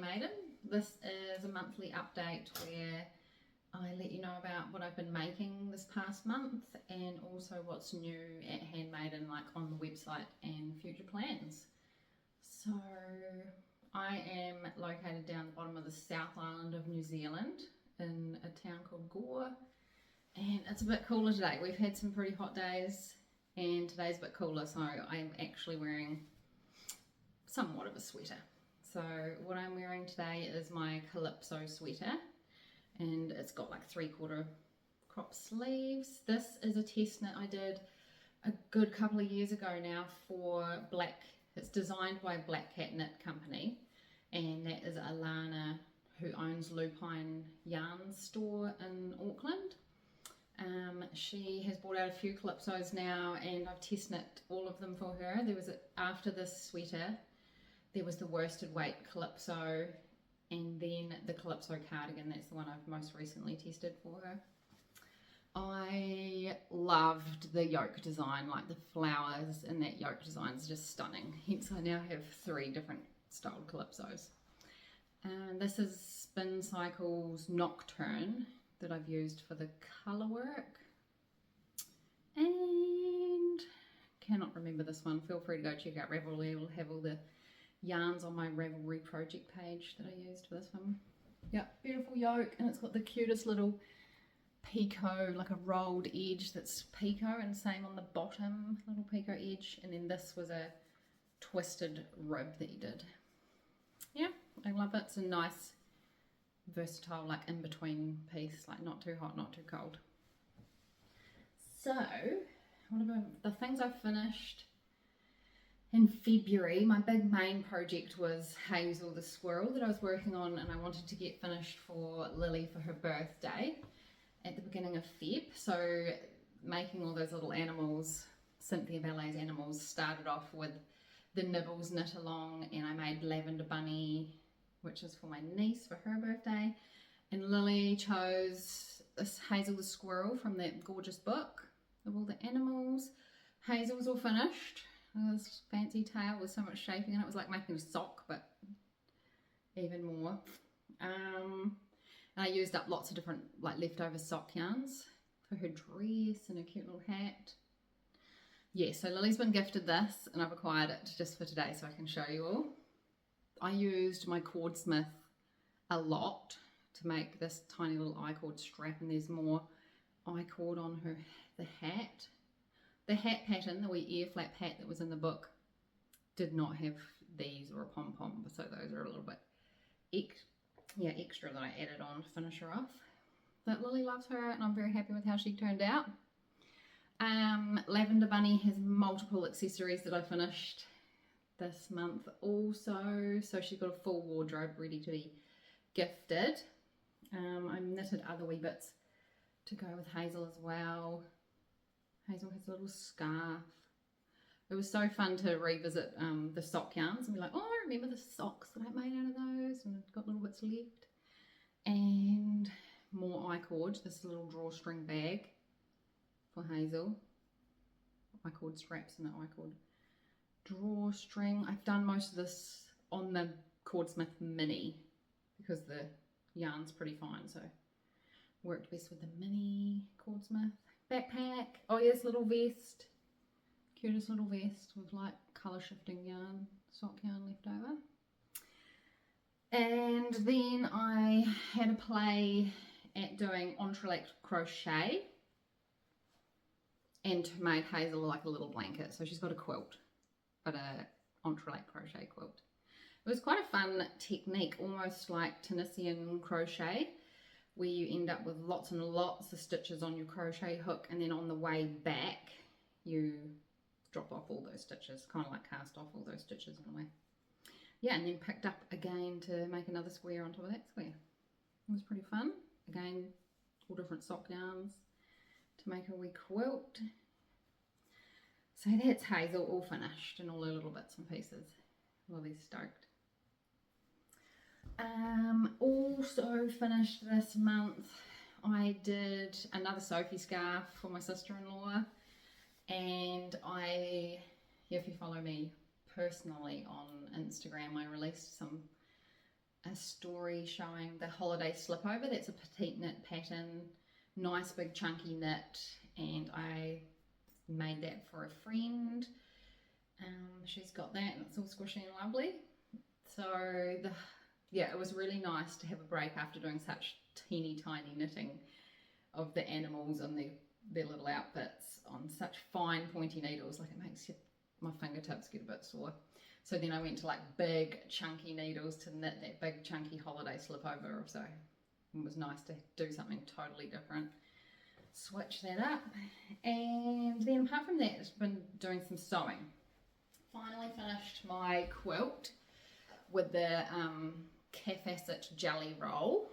Handmaiden. This is a monthly update where I let you know about what I've been making this past month and also what's new at Handmaiden, like on the website and future plans. So I am located down the bottom of the South Island of New Zealand in a town called Gore, and it's a bit cooler today. We've had some pretty hot days and today's a bit cooler, so I'm actually wearing somewhat of a sweater. So what I'm wearing today is my Calypso Sweater, and it's got like 3/4 crop sleeves. This is a test knit I did a good couple of years ago now for Black. It's designed by Black Cat Knit Company, and that is Alana, who owns Lupine Yarn store in Auckland. She has brought out a few Calypsos now, and I've test knit all of them for her. After this sweater, there was the worsted weight Calypso, and then the Calypso cardigan. That's the one I've most recently tested for her. I loved the yoke design, like the flowers in that yoke design is just stunning. Hence I now have 3 different styled Calypsos. This is Spin Cycle's Nocturne that I've used for the colour work. And cannot remember this one. Feel free to go check out Ravelry. It will have all the yarns on my Ravelry project page that I used for this one. Yep, beautiful yoke, and it's got the cutest little picot, like a rolled edge that's picot, and same on the bottom, little picot edge. And then this was a twisted rib that you did. Yeah, I love it. It's a nice versatile, like in between piece, like not too hot, not too cold. So what about the things I finished in February? My big main project was Hazel-the-squirrel that I was working on, and I wanted to get finished for Lily for her birthday at the beginning of Feb. So making all those little animals, Cynthia Ballet's animals, started off with the nibbles knit along, and I made Lavender Bunny, which is for my niece for her birthday, and Lily chose this Hazel-the-squirrel from that gorgeous book of all the animals. Hazel was all finished. This fancy tail with so much shaping in it. It was like making a sock, but even more. And I used up lots of different like leftover sock yarns for her dress and her cute little hat. Yeah, so Lily's been gifted this, and I've acquired it just for today so I can show you all. I used my Cordsmith a lot to make this tiny little icord strap, and there's more icord on the hat. The hat pattern, the wee ear flap hat that was in the book, did not have these or a pom-pom, so those are a little bit extra that I added on to finish her off. But Lily loves her, and I'm very happy with how she turned out. Lavender Bunny has multiple accessories that I finished this month also, so she's got a full wardrobe ready to be gifted. I knitted other wee bits to go with Hazel as well. Hazel has a little scarf. It was so fun to revisit the sock yarns and be like, oh, I remember the socks that I made out of those, and I've got little bits left. And more icord, this little drawstring bag for Hazel. Icord straps and the icord drawstring. I've done most of this on the Cordsmith Mini because the yarn's pretty fine, so worked best with the Mini Cordsmith. Backpack. Oh yes, little vest. Cutest little vest with like colour shifting yarn, sock yarn left over. And then I had a play at doing entrelac crochet, and made Hazel like a little blanket. So she's got a quilt, but a entrelac crochet quilt. It was quite a fun technique, almost like Tunisian crochet, where you end up with lots and lots of stitches on your crochet hook, and then on the way back you drop off all those stitches, kind of like cast off all those stitches in a way. Yeah, and then picked up again to make another square on top of that square. It was pretty fun. Again, all different sock yarns to make a wee quilt. So that's Hazel all finished, and all her little bits and pieces. Lily's stoked. Also finished this month, I did another Sophie Scarf for my sister-in-law, and if you follow me personally on Instagram, I released some a story showing the holiday slipover. That's a petite knit pattern, nice big chunky knit, and I made that for a friend. She's got that and it's all squishy and lovely. So yeah, it was really nice to have a break after doing such teeny tiny knitting of the animals and their little outfits on such fine pointy needles. Like, it makes my fingertips get a bit sore. So then I went to like big chunky needles to knit that big chunky holiday slipover. So it was nice to do something totally different. Switch that up. And then apart from that, I've been doing some sewing. Finally finished my quilt with the Calypso jelly roll.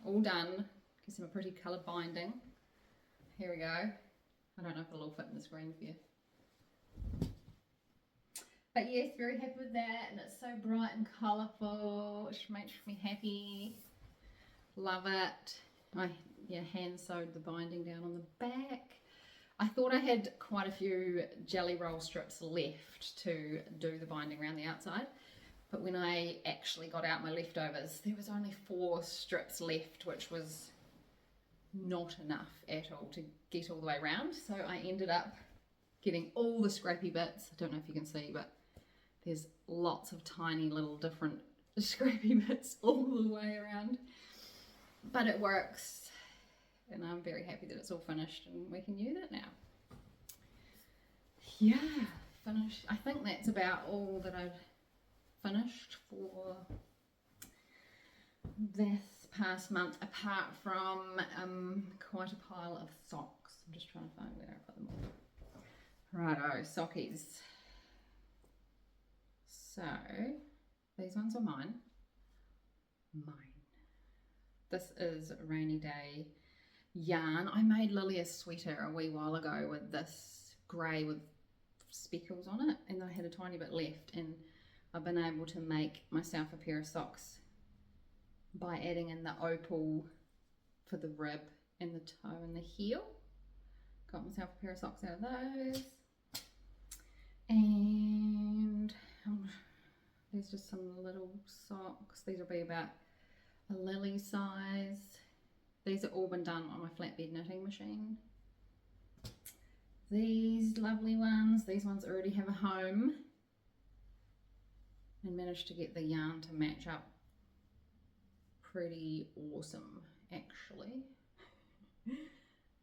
All done. Gives them a pretty colour binding. Here we go. I don't know if it'll all fit in the screen for you. But yes, very happy with that, and it's so bright and colourful, which makes me happy. Love it. I hand sewed the binding down on the back. I thought I had quite a few jelly roll strips left to do the binding around the outside, but when I actually got out my leftovers, there was only 4 strips left, which was not enough at all to get all the way around. So I ended up getting all the scrappy bits. I don't know if you can see, but there's lots of tiny little different scrappy bits all the way around. But it works. And I'm very happy that it's all finished and we can use it now. Yeah, finished. I think that's about all that I've finished for this past month, apart from quite a pile of socks. I'm just trying to find where I put them all. Righto, sockies. So, these ones are mine. This is Rainy Day yarn. I made Lily a sweater a wee while ago with this grey with speckles on it, and I had a tiny bit left, and I've been able to make myself a pair of socks by adding in the opal for the rib and the toe and the heel. Got myself a pair of socks out of those. And there's just some little socks. These will be about a Lily size. These are all been done on my flatbed knitting machine. These lovely ones, these ones already have a home, and managed to get the yarn to match up pretty awesome actually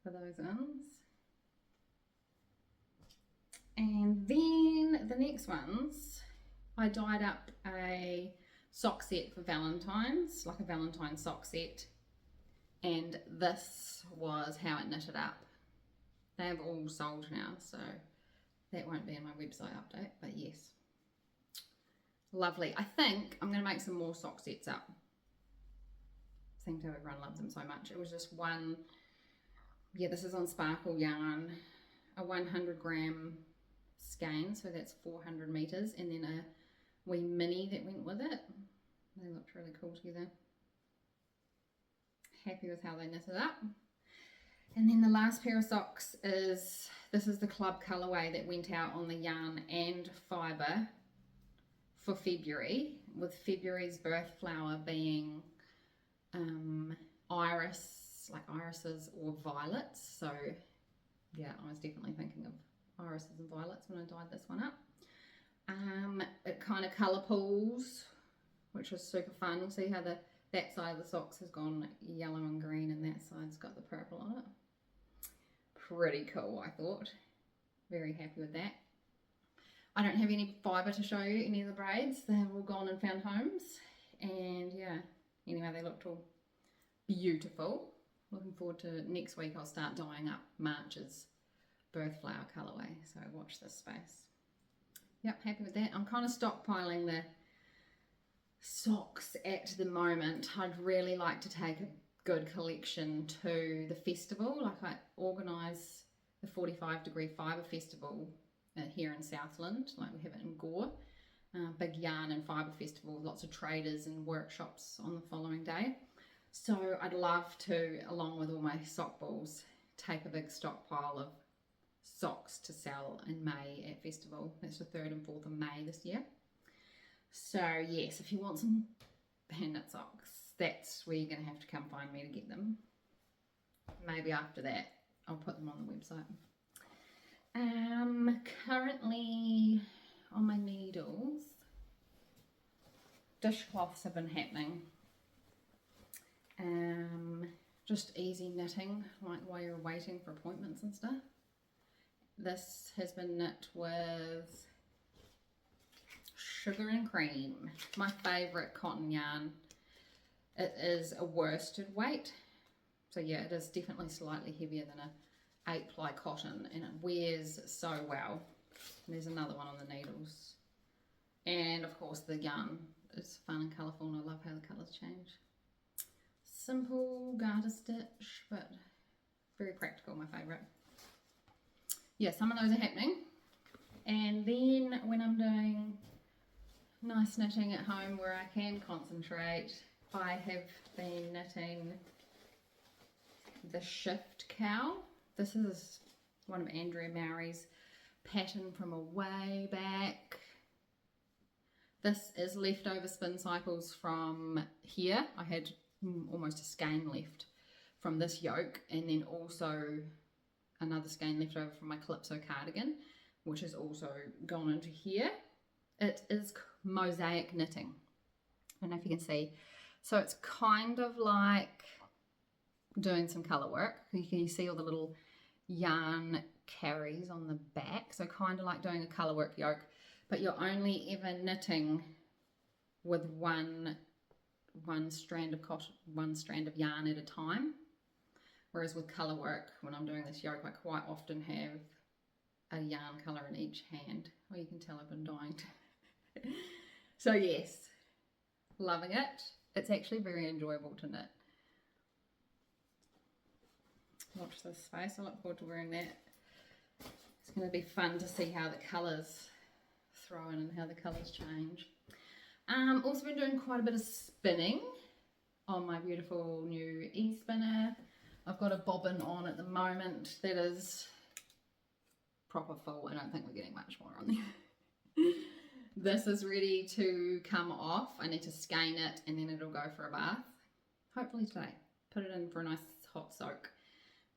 for those ones. And then the next ones, I dyed up a sock set for Valentine's, like a Valentine sock set. And this was how it knitted up. They have all sold now, so that won't be in my website update, but yes. Lovely. I think I'm going to make some more sock sets up. Seem to everyone loves them so much. It was just one, yeah, this is on Sparkle yarn, a 100 gram skein, so that's 400 meters, and then a wee mini that went with it. They looked really cool together. Happy with how they knitted up. And then the last pair of socks is, this is the club colourway that went out on the yarn and fibre for February, with February's birth flower being iris, like irises or violets. So yeah, I was definitely thinking of irises and violets when I dyed this one up. It kind of colour pools, which was super fun. You'll see how that side of the socks has gone yellow and green, and that side's got the purple on it. Pretty cool, I thought. Very happy with that. I don't have any fibre to show you, any of the braids. They've all gone and found homes. And yeah, anyway, they looked all beautiful. Looking forward to next week. I'll start dyeing up March's birth flower colourway. So watch this space. Yep, happy with that. I'm kind of stockpiling the socks at the moment. I'd really like to take a good collection to the festival. Like, I organise the 45 degree fibre festival here in Southland, like we have it in Gore. Big yarn and fibre festival, lots of traders and workshops on the following day. So I'd love to, along with all my sock balls, take a big stockpile of socks to sell in May at festival. That's the 3rd and 4th of May this year. So yes, if you want some bandit socks. That's where you're going to have to come find me to get them. Maybe after that I'll put them on the website. Currently on my needles, dishcloths have been happening. Just easy knitting, like while you're waiting for appointments and stuff. This has been knit with Sugar and Cream, my favourite cotton yarn. It is a worsted weight, so yeah, it is definitely slightly heavier than a 8-ply cotton, and it wears so well. And there's another one on the needles, and of course the yarn is fun and colourful, and I love how the colours change. Simple garter stitch, but very practical, my favourite. Yeah, some of those are happening. And then when I'm doing nice knitting at home where I can concentrate, I have been knitting the Shift Cowl. This is one of Andrea Mowry's pattern from a way back. This is leftover spin cycles from here. I had almost a skein left from this yoke, and then also another skein left over from my Calypso cardigan, which has also gone into here. It is mosaic knitting. I don't know if you can see. So it's kind of like doing some colour work. You can see all the little yarn carries on the back. So kind of like doing a colour work yoke, but you're only ever knitting with one strand of cotton, one strand of yarn at a time. Whereas with colour work, when I'm doing this yoke, I quite often have a yarn colour in each hand. Well, you can tell I've been dying to. So yes, loving it. It's actually very enjoyable to knit. Watch this space. I look forward to wearing that. It's going to be fun to see how the colours throw in and how the colours change. Also been doing quite a bit of spinning on my beautiful new e-spinner. I've got a bobbin on at the moment that is proper full. I don't think we're getting much more on there. This is ready to come off. I need to skein it and then it'll go for a bath. Hopefully today. Put it in for a nice hot soak.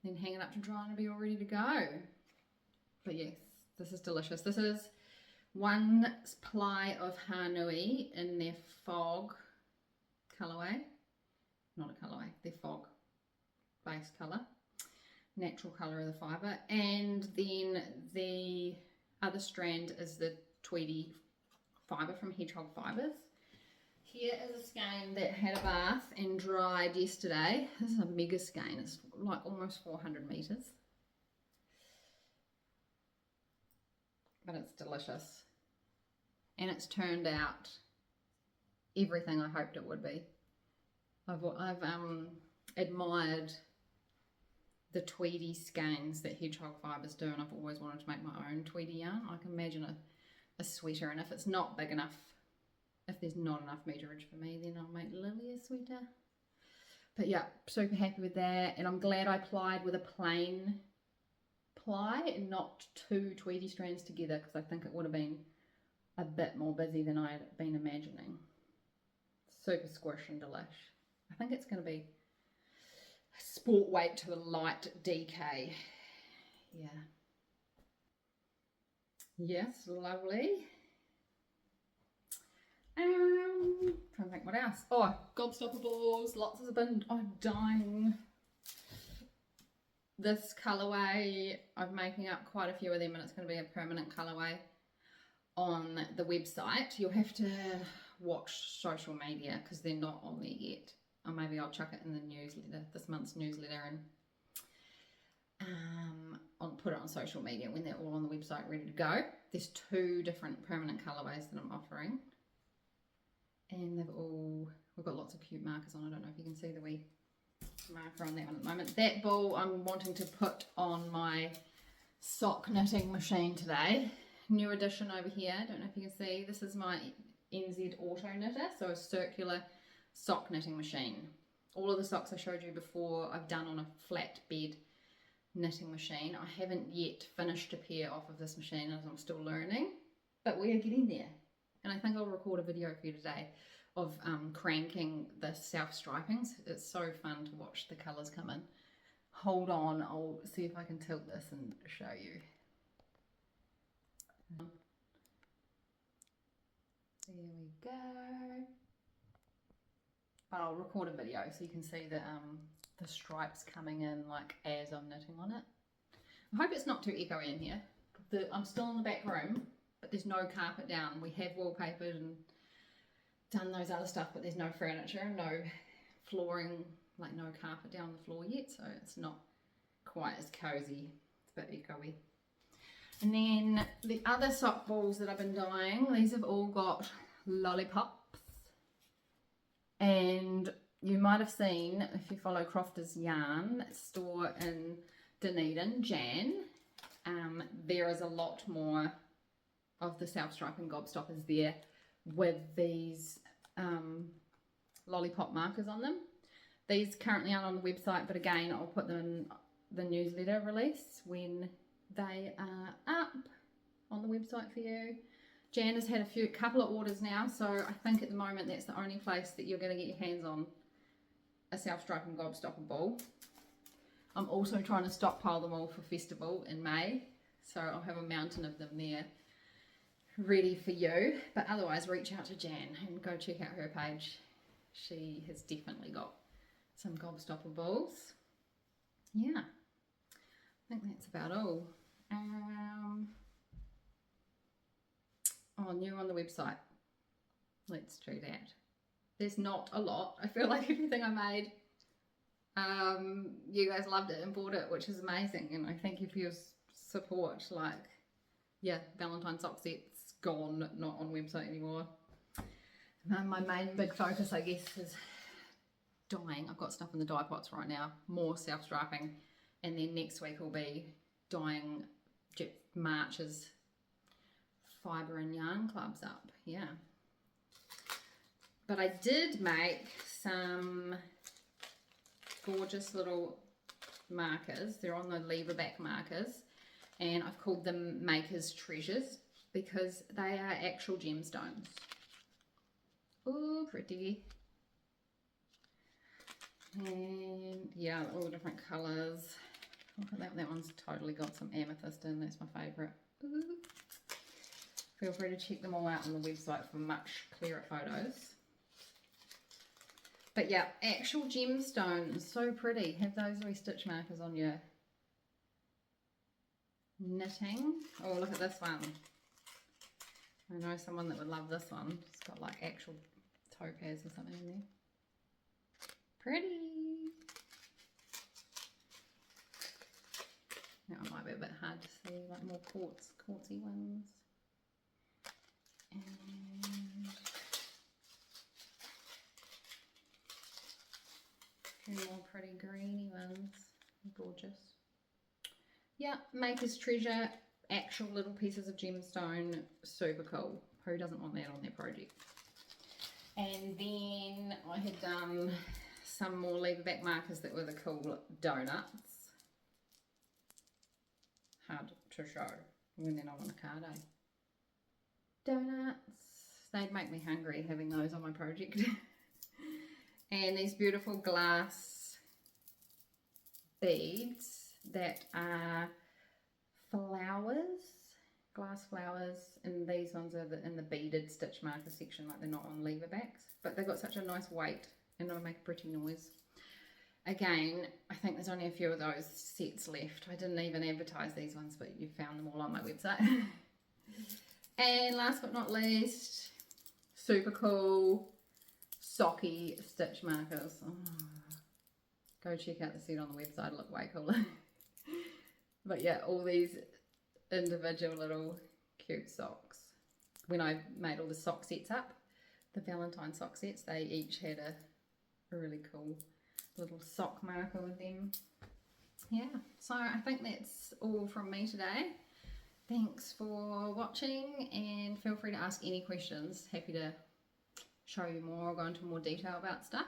Then hang it up to dry and it'll be all ready to go. But yes, this is delicious. This is 1 ply of Hanui in their fog colourway. Not a colourway, their fog base colour. Natural colour of the fibre. And then the other strand is the Tweedy fibre from Hedgehog Fibres. Here is a skein that had a bath and dried yesterday. This is a mega skein. It's like almost 400 metres. But it's delicious. And it's turned out everything I hoped it would be. I've admired the Tweedy skeins that Hedgehog Fibres do, and I've always wanted to make my own Tweedy yarn. I can imagine a sweater, and if it's not big enough, if there's not enough meterage for me, then I'll make Lily a sweater. But yeah, super happy with that, and I'm glad I plied with a plain ply and not 2 Tweedy strands together, because I think it would have been a bit more busy than I had been imagining. Super squish and delish. I think it's going to be sport weight to a light DK. Yeah. Yes, lovely. Trying to think what else. Oh, gobstopper balls. Lots has been. I'm dying. This colourway, I'm making up quite a few of them, and it's going to be a permanent colourway on the website. You'll have to watch social media because they're not on there yet. Or maybe I'll chuck it in the newsletter, this month's newsletter, and I'll put it on social media when they're all on the website ready to go. There's 2 different permanent colourways that I'm offering, and we've got lots of cute markers on. I don't know if you can see the wee marker on that one at the moment. That ball I'm wanting to put on my sock knitting machine today. New addition over here. I don't know if you can see. This is my NZ Auto Knitter, so a circular sock knitting machine. All of the socks I showed you before I've done on a flat bed knitting machine. I haven't yet finished a pair off of this machine as I'm still learning, but we are getting there. And I think I'll record a video for you today of cranking the self stripings. It's so fun to watch the colours come in. Hold on, I'll see if I can tilt this and show you. There we go. I'll record a video so you can see the stripes coming in like as I'm knitting on it. I hope it's not too echoey in here. I'm still in the back room, but there's no carpet down. We have wallpapered and done those other stuff, but there's no furniture, no flooring, like no carpet down the floor yet, so it's not quite as cozy. It's a bit echoey. And then the other sock balls that I've been dyeing, these have all got lollipops. And you might have seen, if you follow Crofters Yarn store in Dunedin, Jan, there is a lot more of the self-striping gobstoppers there with these lollipop markers on them. These currently aren't on the website, but again, I'll put them in the newsletter release when they are up on the website for you. Jan has had a couple of orders now, so I think at the moment that's the only place that you're going to get your hands on a self-striping gobstopper ball. I'm also trying to stockpile them all for festival in May, so I'll have a mountain of them there ready for you. But otherwise, reach out to Jan and go check out her page. She has definitely got some gobstopper balls. Yeah, I think that's about all. Oh, new on the website. Let's do that. There's not a lot. I feel like everything I made, you guys loved it and bought it, which is amazing. And I thank you for your support. Like, yeah, Valentine sock sets gone, not on website anymore. My main big focus, I guess, is dyeing. I've got stuff in the dye pots right now, more self-striping, and then next week will be dyeing March's Fibre and yarn clubs up. Yeah, but I did make some gorgeous little markers. They're on the lever back markers, and I've called them Maker's Treasures because they are actual gemstones. Ooh, pretty. And yeah, all different colours. Look at that, that one's totally got some amethyst in. That's my favourite. Ooh. Feel free to check them all out on the website for much clearer photos. But yeah, actual gemstones, so pretty. Have those wee stitch markers on your knitting. Oh, look at this one. I know someone that would love this one. It's got like actual topaz or something in there. Pretty. That one might be a bit hard to see, like more quartzy ones. And a few more pretty greeny ones. Gorgeous. Yeah, Maker's Treasure, actual little pieces of gemstone, super cool. Who doesn't want that on their project? And then I had done some more lever back markers that were the cool donuts. Hard to show when they're not on a card, eh? Donuts. They'd make me hungry having those on my project. And these beautiful glass beads that are flowers, glass flowers, and these ones are in the beaded stitch marker section, like they're not on lever backs, but they've got such a nice weight and they'll make a pretty noise. Again, I think there's only a few of those sets left. I didn't even advertise these ones, but you found them all on my website. And last but not least, super cool socky stitch markers. Oh, go check out the set on the website, it'll look way cooler. But yeah, all these individual little cute socks. When I made all the sock sets up, the Valentine sock sets, they each had a really cool little sock marker with them. Yeah, so I think that's all from me today. Thanks for watching, and feel free to ask any questions. Happy to show you more or go into more detail about stuff.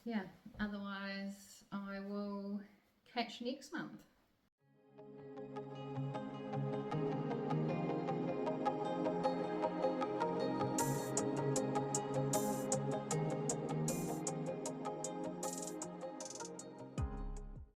Yeah, otherwise I will catch you next month.